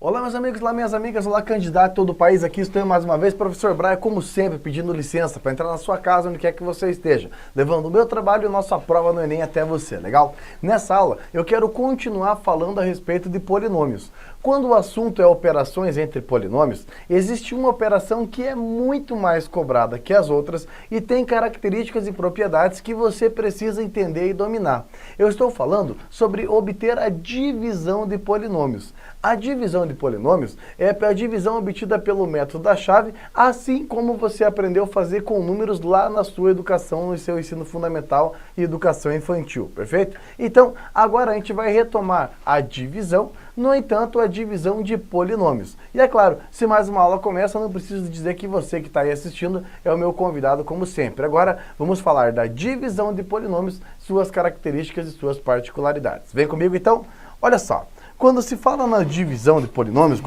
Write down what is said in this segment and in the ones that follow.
Olá meus amigos, olá minhas amigas, olá candidato de todo o país, aqui estou mais uma vez, professor Braia, como sempre, pedindo licença para entrar na sua casa, onde quer que você esteja, levando o meu trabalho e nossa prova no Enem até você, legal? Nessa aula, eu quero continuar falando a respeito de polinômios. Quando o assunto é operações entre polinômios, existe uma operação que é muito mais cobrada que as outras e tem características e propriedades que você precisa entender e dominar. Eu estou falando sobre obter a divisão de polinômios. A divisão de polinômios é a divisão obtida pelo método da chave, assim como você aprendeu a fazer com números lá na sua educação, no seu ensino fundamental e educação infantil, perfeito? Então, agora a gente vai retomar a divisão, no entanto, a divisão de polinômios. E é claro, se mais uma aula começa, eu não preciso dizer que você que está aí assistindo é o meu convidado, como sempre. Agora, vamos falar da divisão de polinômios, suas características e suas particularidades. Vem comigo, então? Olha só. Quando se fala na divisão de polinômios,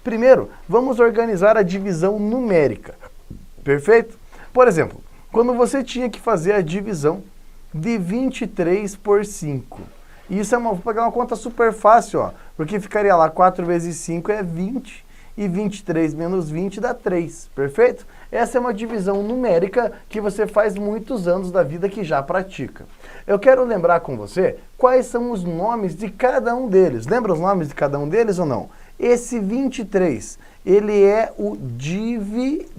primeiro, vamos organizar a divisão numérica, perfeito? Por exemplo, quando você tinha que fazer a divisão de 23 por 5, isso vou pegar uma conta super fácil, ó, porque ficaria lá 4 vezes 5 é 20, e 23 menos 20 dá 3, perfeito? Essa é uma divisão numérica que você faz muitos anos da vida que já pratica. Eu quero lembrar com você quais são os nomes de cada um deles. Lembra os nomes de cada um deles ou não? Esse 23, ele é o dividendo.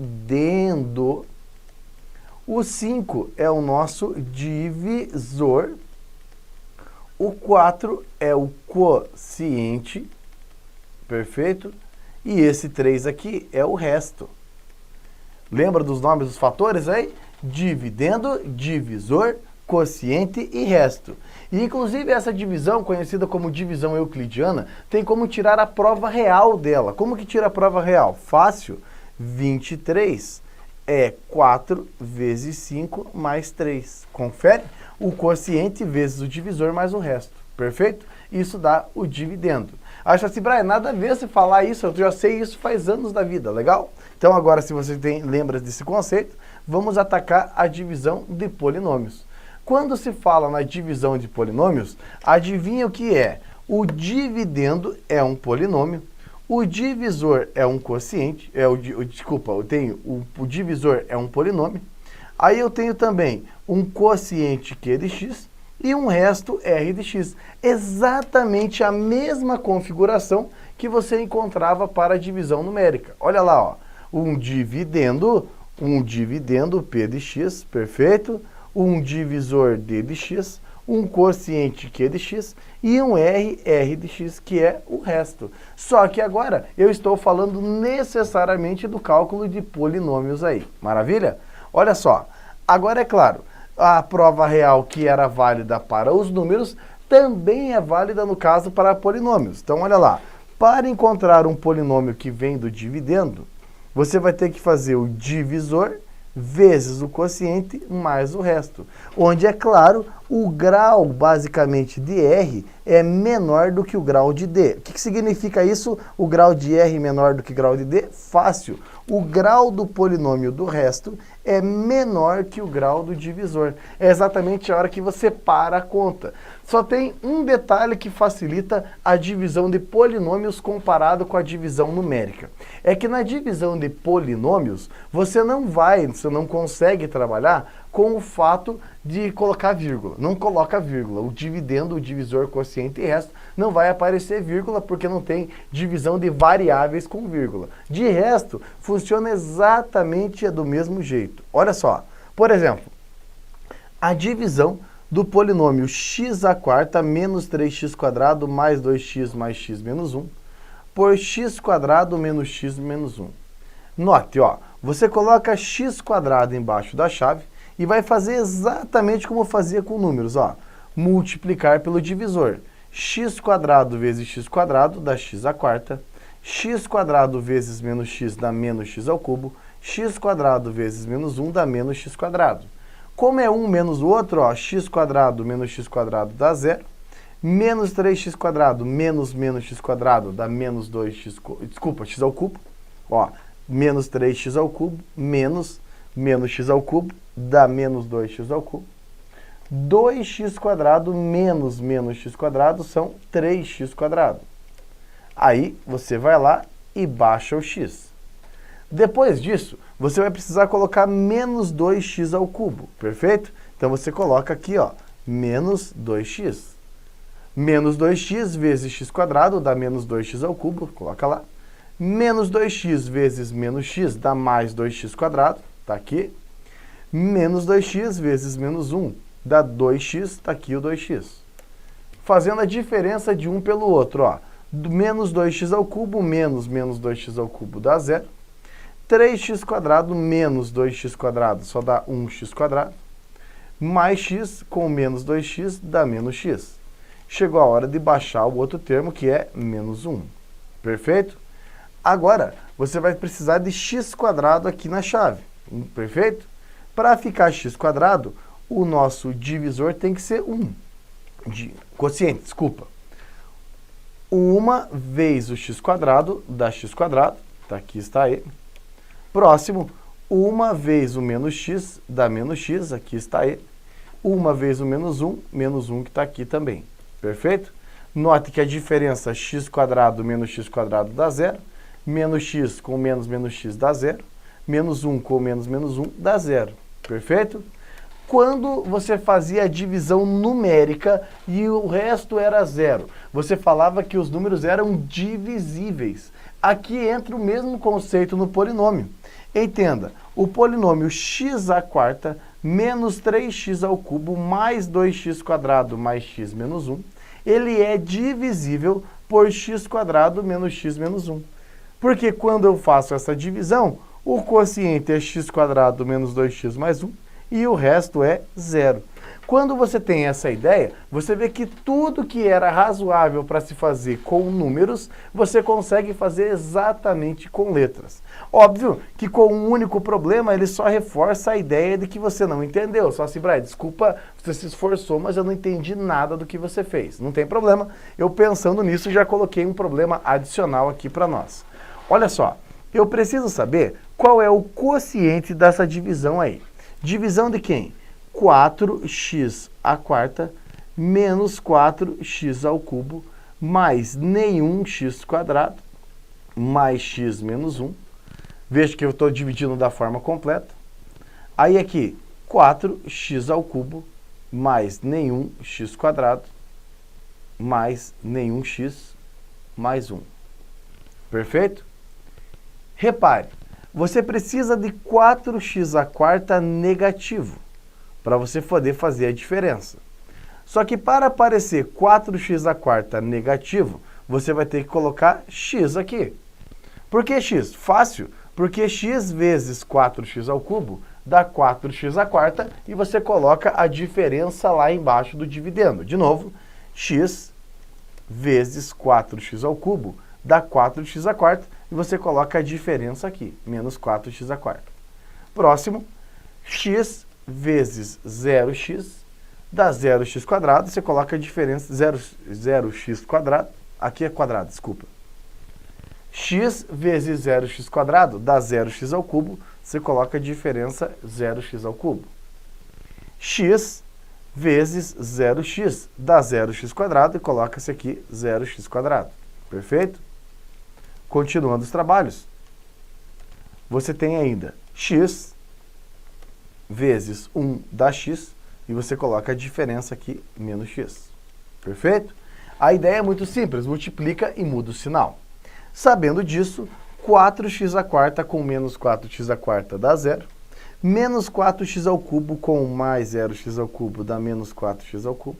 O 5 é o nosso divisor. O 4 é o quociente. Perfeito? E esse 3 aqui é o resto. Lembra dos nomes dos fatores aí? Dividendo, divisor, quociente e resto. E inclusive essa divisão, conhecida como divisão euclidiana, tem como tirar a prova real dela. Como que tira a prova real? Fácil. 23 é 4 vezes 5 mais 3. Confere? O quociente vezes o divisor mais o resto. Perfeito? Isso dá o dividendo. Acha assim, Brian, nada a ver se falar isso, eu já sei isso faz anos da vida, legal? Então agora, se você lembra desse conceito, vamos atacar a divisão de polinômios. Quando se fala na divisão de polinômios, adivinha o que é? O dividendo é um polinômio, o divisor é um quociente, o divisor é um polinômio, aí eu tenho também um quociente Q de x e um resto R de x. Exatamente a mesma configuração que você encontrava para a divisão numérica. Olha lá, ó, um dividendo P de x, perfeito? Um divisor D de x, um quociente Q de x e um R de x, que é o resto. Só que agora eu estou falando necessariamente do cálculo de polinômios aí. Maravilha? Olha só, agora é claro, a prova real que era válida para os números também é válida no caso para polinômios. Então olha lá, para encontrar um polinômio que vem do dividendo, você vai ter que fazer o divisor vezes o quociente mais o resto, onde, é claro, o grau, basicamente, de R é menor do que o grau de D. O que significa isso? O grau de R menor do que o grau de D? Fácil. O grau do polinômio do resto é menor que o grau do divisor. É exatamente a hora que você para a conta. Só tem um detalhe que facilita a divisão de polinômios comparado com a divisão numérica. É que na divisão de polinômios, você não consegue trabalhar com o fato de colocar vírgula. Não coloca vírgula. O dividendo, o divisor, quociente e resto não vai aparecer vírgula porque não tem divisão de variáveis com vírgula. De resto, funciona exatamente do mesmo jeito. Olha só, por exemplo, a divisão do polinômio x² menos 3x² mais 2x mais x menos 1 por x² menos x menos 1. Note, ó, você coloca x² embaixo da chave e vai fazer exatamente como fazia com números, ó. Multiplicar pelo divisor. x² vezes x² dá x², x² vezes menos x dá menos x ao cubo, x² vezes menos 1 dá menos x². Como é um menos o outro, ó, x² menos x² dá 0, menos 3x² menos x² dá menos 2x, x ao cubo, ó, menos 3x ao cubo, menos x ao cubo, dá menos 2x ao cubo. 2x² menos x² são 3x². Aí você vai lá e baixa o x. Depois disso, você vai precisar colocar menos 2x ao cubo, perfeito? Então você coloca aqui, ó, menos 2x. Menos 2x vezes x quadrado dá menos 2x ao cubo, coloca lá. Menos 2x vezes menos x dá mais 2x quadrado, tá aqui. Menos 2x vezes menos 1 dá 2x, tá aqui o 2x. Fazendo a diferença de um pelo outro, ó. Menos 2x ao cubo menos menos 2x ao cubo dá 0. 3x quadrado menos 2x quadrado só dá 1x quadrado. Mais x com menos 2x dá menos x. Chegou a hora de baixar o outro termo, que é menos 1. Perfeito? Agora, você vai precisar de x quadrado aqui na chave. Perfeito? Para ficar x quadrado, o nosso divisor tem que ser 1. Quociente, desculpa. 1 vezes o x quadrado dá x quadrado. Tá, aqui está ele. Próximo, 1 vezes o menos x dá menos x. Aqui está ele. 1 vezes o menos 1 que está aqui também. Perfeito? Note que a diferença x quadrado menos x quadrado dá 0. Menos x com menos menos x dá 0. Menos 1 com menos menos 1 dá 0. Perfeito? Quando você fazia a divisão numérica e o resto era 0, você falava que os números eram divisíveis. Aqui entra o mesmo conceito no polinômio. Entenda, o polinômio x² menos 3x ao cubo mais 2x quadrado mais x menos 1, ele é divisível por x quadrado menos x menos 1. Porque quando eu faço essa divisão, o quociente é x quadrado menos 2x mais 1 e o resto é 0. Quando você tem essa ideia, você vê que tudo que era razoável para se fazer com números, você consegue fazer exatamente com letras. Óbvio que com um único problema, ele só reforça a ideia de que você não entendeu. Só assim, Brian, desculpa, você se esforçou, mas eu não entendi nada do que você fez. Não tem problema, eu pensando nisso já coloquei um problema adicional aqui para nós. Olha só, eu preciso saber qual é o quociente dessa divisão aí. Divisão de quem? 4x² menos 4x ao cubo mais nenhum x quadrado mais x menos 1. Veja que eu estou dividindo da forma completa. Aí aqui, 4x ao cubo mais nenhum x quadrado mais nenhum x mais 1. Perfeito? Repare, você precisa de 4x² negativo para você poder fazer a diferença. Só que para aparecer 4x² negativo, você vai ter que colocar x aqui. Por que x? Fácil, porque x vezes 4x ao cubo dá 4x² e você coloca a diferença lá embaixo do dividendo. De novo, x vezes 4x ao cubo dá 4x² e você coloca a diferença aqui, menos 4x². Próximo, x vezes 0x dá 0x², você coloca a diferença 0x², aqui é quadrado, desculpa. X vezes 0x² dá 0x ao cubo, você coloca a diferença 0x ao cubo. X vezes 0x dá 0x² e coloca-se aqui 0x². Perfeito? Continuando os trabalhos, você tem ainda x vezes 1 dá x e você coloca a diferença aqui, menos x. Perfeito? A ideia é muito simples, multiplica e muda o sinal. Sabendo disso, 4x² com menos 4x² dá 0. Menos 4x ao cubo com mais 0x ao cubo dá menos 4x ao cubo.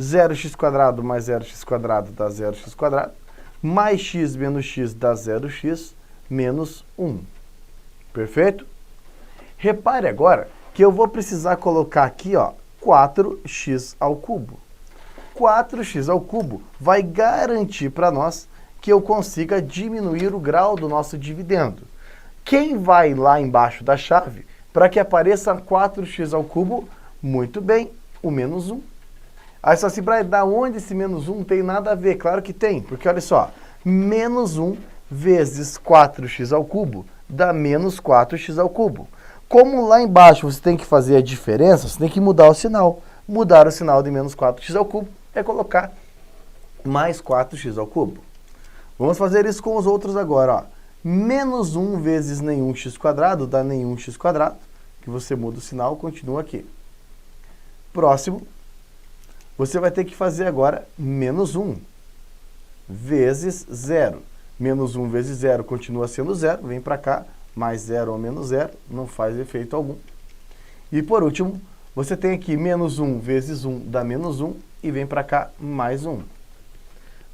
0x² mais 0x² dá 0x². Mais x menos x dá 0x menos 1. Perfeito? Repare agora que eu vou precisar colocar aqui, ó, 4x ao cubo. 4x ao cubo vai garantir para nós que eu consiga diminuir o grau do nosso dividendo. Quem vai lá embaixo da chave para que apareça 4x ao cubo? Muito bem, o menos 1. Aí só assim, Brian, da onde esse menos 1 tem nada a ver? Claro que tem, porque olha só, menos 1 vezes 4x ao cubo dá menos 4x ao cubo. Como lá embaixo você tem que fazer a diferença, você tem que mudar o sinal. Mudar o sinal de menos 4x ao cubo é colocar mais 4x ao cubo. Vamos fazer isso com os outros agora, ó. Menos 1 vezes nenhum x² dá nenhum x², que você muda o sinal, continua aqui. Próximo, você vai ter que fazer agora menos 1 vezes 0. Menos 1 vezes 0 continua sendo 0, vem para cá, mais 0 ou menos 0, não faz efeito algum. E por último, você tem aqui menos 1 vezes 1 dá menos 1, e vem para cá mais 1.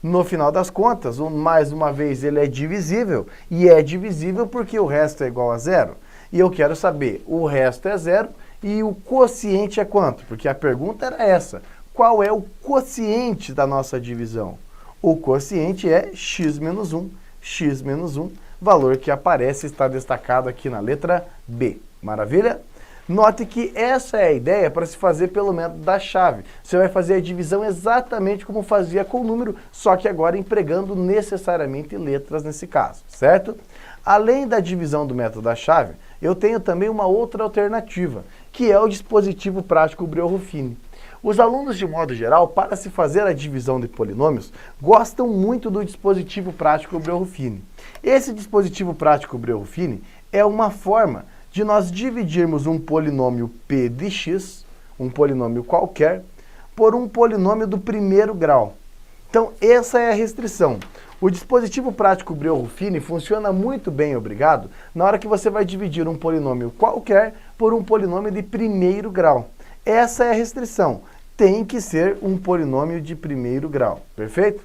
No final das contas, mais uma vez, ele é divisível, e é divisível porque o resto é igual a 0. E eu quero saber, o resto é 0 e o quociente é quanto? Porque a pergunta era essa, qual é o quociente da nossa divisão? O quociente é x menos 1, valor que aparece, está destacado aqui na letra B. Maravilha? Note que essa é a ideia para se fazer pelo método da chave. Você vai fazer a divisão exatamente como fazia com o número, só que agora empregando necessariamente letras nesse caso, certo? Além da divisão do método da chave, eu tenho também uma outra alternativa, que é o dispositivo prático Breuer-Ruffini. Os alunos, de modo geral, para se fazer a divisão de polinômios, gostam muito do dispositivo prático Breuer-Ruffini. Esse dispositivo prático Breuer-Ruffini é uma forma de nós dividirmos um polinômio p de x, um polinômio qualquer, por um polinômio do primeiro grau. Então, essa é a restrição. O dispositivo prático Breuer-Ruffini funciona muito bem, obrigado, na hora que você vai dividir um polinômio qualquer por um polinômio de primeiro grau. Essa é a restrição. Tem que ser um polinômio de primeiro grau, perfeito?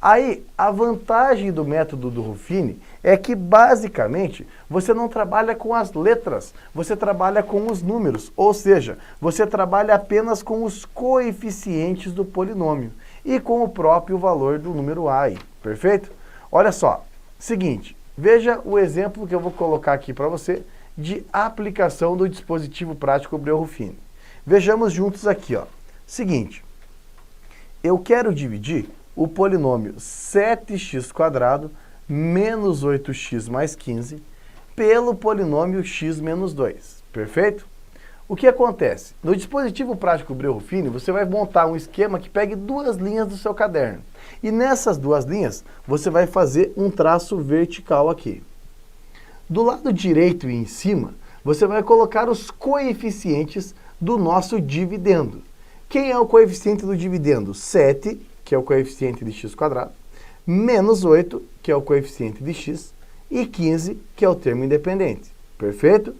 Aí, a vantagem do método do Ruffini é que, basicamente, você não trabalha com as letras, você trabalha com os números, ou seja, você trabalha apenas com os coeficientes do polinômio e com o próprio valor do número a aí, perfeito? Olha só, seguinte, veja o exemplo que eu vou colocar aqui para você de aplicação do dispositivo prático Breuer-Ruffini. Vejamos juntos aqui, ó. Seguinte, eu quero dividir o polinômio 7x² menos 8x mais 15 pelo polinômio x menos 2, perfeito? O que acontece? No dispositivo prático Breuer-Ruffini, você vai montar um esquema que pegue duas linhas do seu caderno. E nessas duas linhas, você vai fazer um traço vertical aqui. Do lado direito e em cima, você vai colocar os coeficientes do nosso dividendo. Quem é o coeficiente do dividendo? 7, que é o coeficiente de x², menos 8, que é o coeficiente de x, e 15, que é o termo independente. Perfeito?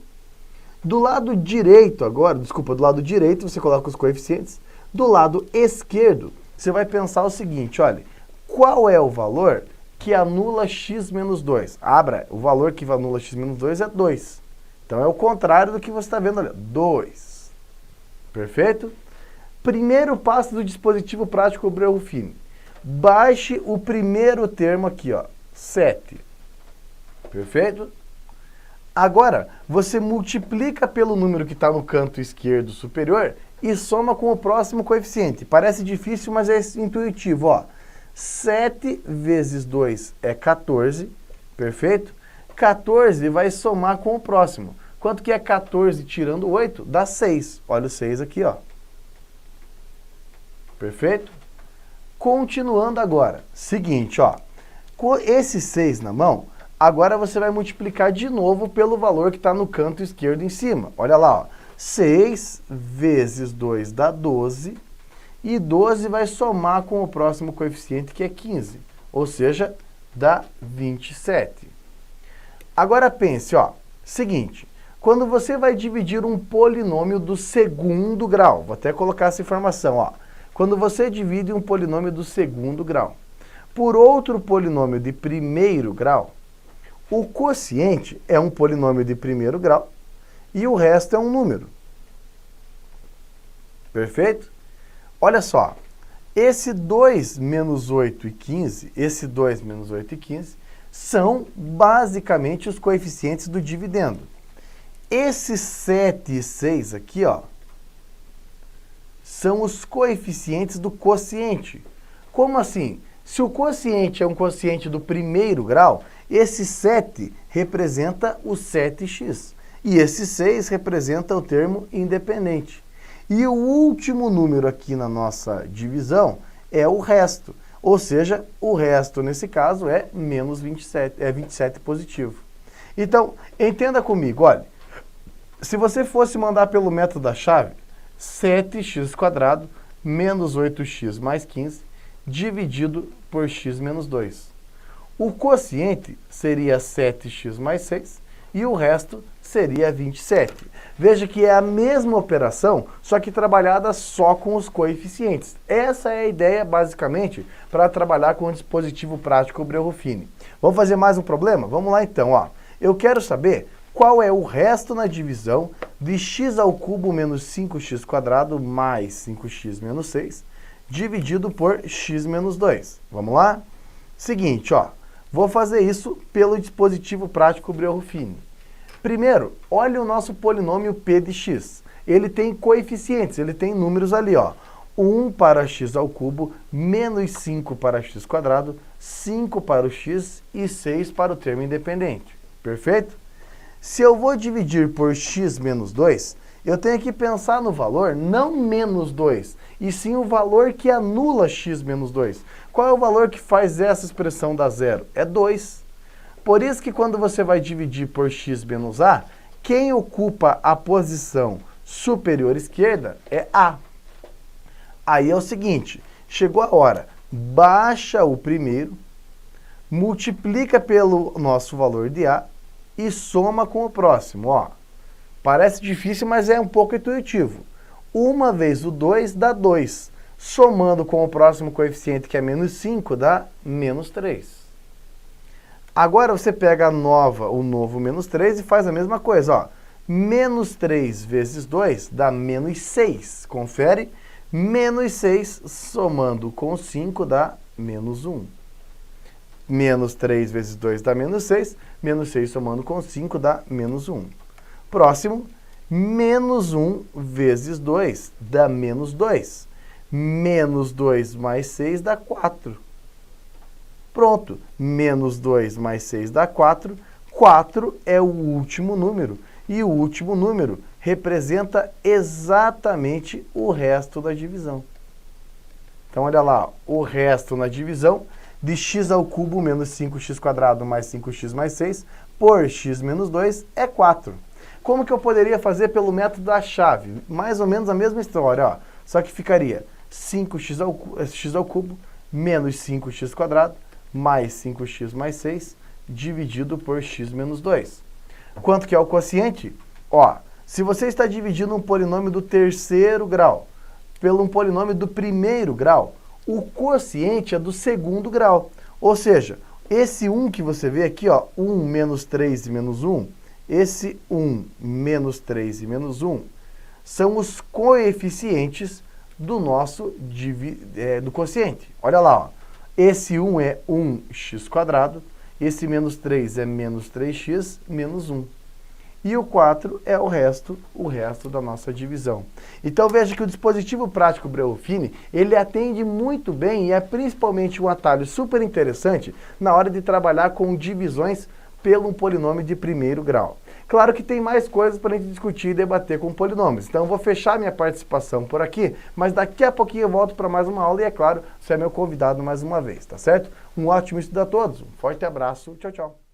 Do lado direito agora, do lado direito você coloca os coeficientes. Do lado esquerdo, você vai pensar o seguinte, olha, qual é o valor que anula x menos 2? O valor que anula x menos 2 é 2. Então é o contrário do que você está vendo ali, 2. Perfeito? Primeiro passo do dispositivo prático Breuer-Ruffini. Baixe o primeiro termo aqui, ó, 7. Perfeito? Agora, você multiplica pelo número que está no canto esquerdo superior e soma com o próximo coeficiente. Parece difícil, mas é intuitivo, ó. 7 vezes 2 é 14, perfeito? 14 vai somar com o próximo. Quanto que é 14 tirando 8? Dá 6. Olha o 6 aqui, ó. Perfeito? Continuando agora. Seguinte, ó. Com esse 6 na mão, agora você vai multiplicar de novo pelo valor que está no canto esquerdo em cima. Olha lá, ó. 6 vezes 2 dá 12. E 12 vai somar com o próximo coeficiente, que é 15. Ou seja, dá 27. Agora pense, ó. Seguinte. Quando você vai dividir um polinômio do segundo grau, vou até colocar essa informação, ó. Quando você divide um polinômio do segundo grau por outro polinômio de primeiro grau, o quociente é um polinômio de primeiro grau e o resto é um número. Perfeito? Olha só, esse 2 menos 8 e 15, esse 2 menos 8 e 15, são basicamente os coeficientes do dividendo. Esses 7 e 6 aqui, ó, são os coeficientes do quociente. Como assim? Se o quociente é um quociente do primeiro grau, esse 7 representa o 7x. E esse 6 representa o termo independente. E o último número aqui na nossa divisão é o resto. Ou seja, o resto, nesse caso, é menos 27, é 27 positivo. Então, entenda comigo, olha, se você fosse mandar pelo método da chave, 7x² menos 8x mais 15 dividido por x menos 2. O quociente seria 7x mais 6 e o resto seria 27. Veja que é a mesma operação, só que trabalhada só com os coeficientes. Essa é a ideia, basicamente, para trabalhar com o dispositivo prático Breu-Ruffini. Vamos fazer mais um problema? Vamos lá então, ó. Eu quero saber qual é o resto na divisão de x² menos 5x² mais 5x menos 6 dividido por x menos 2. Vamos lá? Seguinte, ó. Vou fazer isso pelo dispositivo prático Breu-Ruffini. Primeiro, olha o nosso polinômio p de x. Ele tem coeficientes, ele tem números ali, ó. 1 para x² menos 5 para x², 5 para o x e 6 para o termo independente. Perfeito? Se eu vou dividir por x menos 2, eu tenho que pensar no valor não menos 2, e sim o valor que anula x menos 2. Qual é o valor que faz essa expressão dar zero? É 2. Por isso que quando você vai dividir por x menos a, quem ocupa a posição superior esquerda é a. Aí é o seguinte, chegou a hora, baixa o primeiro, multiplica pelo nosso valor de a e soma com o próximo, ó. Parece difícil, mas é um pouco intuitivo. 1 vezes o 2 dá 2. Somando com o próximo coeficiente, que é menos 5, dá menos 3. Agora você pega o novo menos 3 e faz a mesma coisa, ó. Menos 3 vezes 2 dá menos 6. Confere? Menos 6 somando com 5 dá menos 1. Menos 3 vezes 2 dá menos 6. Menos 6 somando com 5 dá menos 1. Próximo, menos 1 vezes 2 dá menos 2. Menos 2 mais 6 dá 4. Pronto, menos 2 mais 6 dá 4. 4 é o último número. E o último número representa exatamente o resto da divisão. Então, olha lá, o resto na divisão de x² menos 5x² mais 5x mais 6 por x menos 2 é 4. Como que eu poderia fazer pelo método da chave? Mais ou menos a mesma história, ó. Só que ficaria 5x² menos 5x² mais 5x mais 6 dividido por x menos 2. Quanto que é o quociente? Ó, se você está dividindo um polinômio do terceiro grau pelo um polinômio do primeiro grau, o quociente é do segundo grau. Ou seja, esse 1 que você vê aqui, ó, 1 menos 3 e menos 1, esse 1 menos 3 e menos 1 são os coeficientes do nosso do quociente. Olha lá, ó. Esse 1 é 1x², esse menos 3 é menos 3x menos 1. E o 4 é o resto da nossa divisão. Então veja que o dispositivo prático Breu-Ruffini, ele atende muito bem e é principalmente um atalho super interessante na hora de trabalhar com divisões pelo um polinômio de primeiro grau. Claro que tem mais coisas para a gente discutir e debater com polinômios. Então eu vou fechar minha participação por aqui, mas daqui a pouquinho eu volto para mais uma aula e, é claro, você é meu convidado mais uma vez, tá certo? Um ótimo estudo a todos, um forte abraço, tchau, tchau.